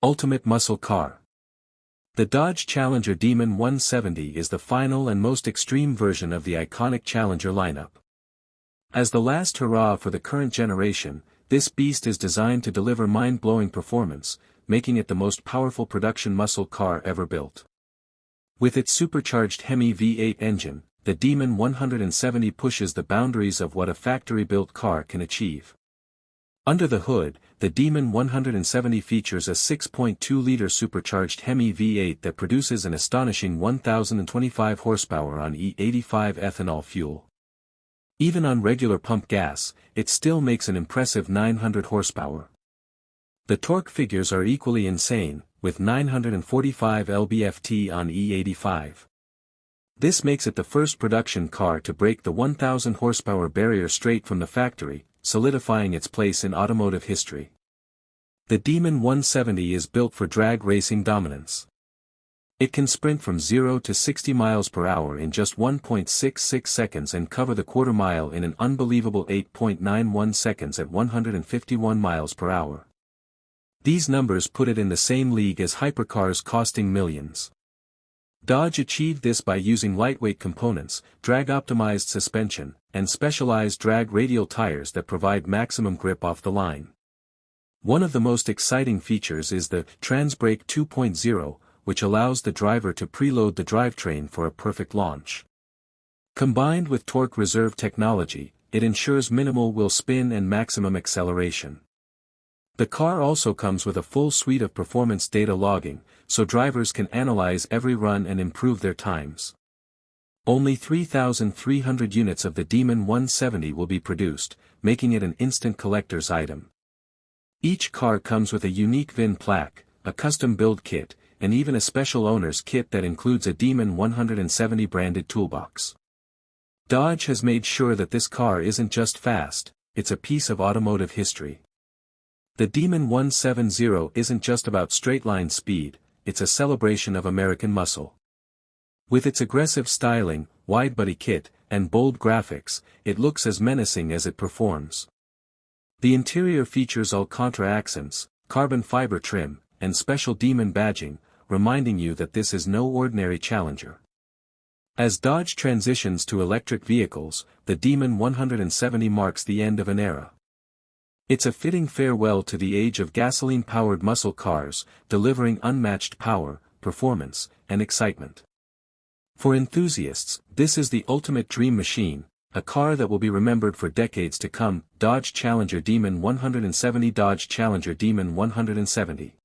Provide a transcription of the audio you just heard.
Ultimate Muscle Car. The Dodge Challenger Demon 170 is the final and most extreme version of the iconic Challenger lineup. As the last hurrah for the current generation, this beast is designed to deliver mind-blowing performance, making it the most powerful production muscle car ever built. With its supercharged HEMI V8 engine, the Demon 170 pushes the boundaries of what a factory-built car can achieve. Under the hood, the Demon 170 features a 6.2-liter supercharged HEMI V8 that produces an astonishing 1,025 horsepower on E85 ethanol fuel. Even on regular pump gas, it still makes an impressive 900 horsepower. The torque figures are equally insane, with 945 lb-ft on E85. This makes it the first production car to break the 1,000 horsepower barrier straight from the factory, solidifying its place in automotive history. The Demon 170 is built for drag racing dominance. It can sprint from 0 to 60 miles per hour in just 1.66 seconds and cover the quarter mile in an unbelievable 8.91 seconds at 151 miles per hour. These numbers put it in the same league as hypercars costing millions. Dodge achieved this by using lightweight components, drag-optimized suspension, and specialized drag radial tires that provide maximum grip off the line. One of the most exciting features is the TransBrake 2.0, which allows the driver to preload the drivetrain for a perfect launch. Combined with Torque Reserve technology, it ensures minimal wheel spin and maximum acceleration. The car also comes with a full suite of performance data logging, so drivers can analyze every run and improve their times. Only 3,300 units of the Demon 170 will be produced, making it an instant collector's item. Each car comes with a unique VIN plaque, a custom build kit, and even a special owner's kit that includes a Demon 170 branded toolbox. Dodge has made sure that this car isn't just fast, it's a piece of automotive history. The Demon 170 isn't just about straight-line speed, it's a celebration of American muscle. With its aggressive styling, wide-body kit, and bold graphics, it looks as menacing as it performs. The interior features Alcantara accents, carbon fiber trim, and special Demon badging, reminding you that this is no ordinary Challenger. As Dodge transitions to electric vehicles, the Demon 170 marks the end of an era. It's a fitting farewell to the age of gasoline-powered muscle cars, delivering unmatched power, performance, and excitement. For enthusiasts, this is the ultimate dream machine, a car that will be remembered for decades to come. Dodge Challenger Demon 170. Dodge Challenger Demon 170.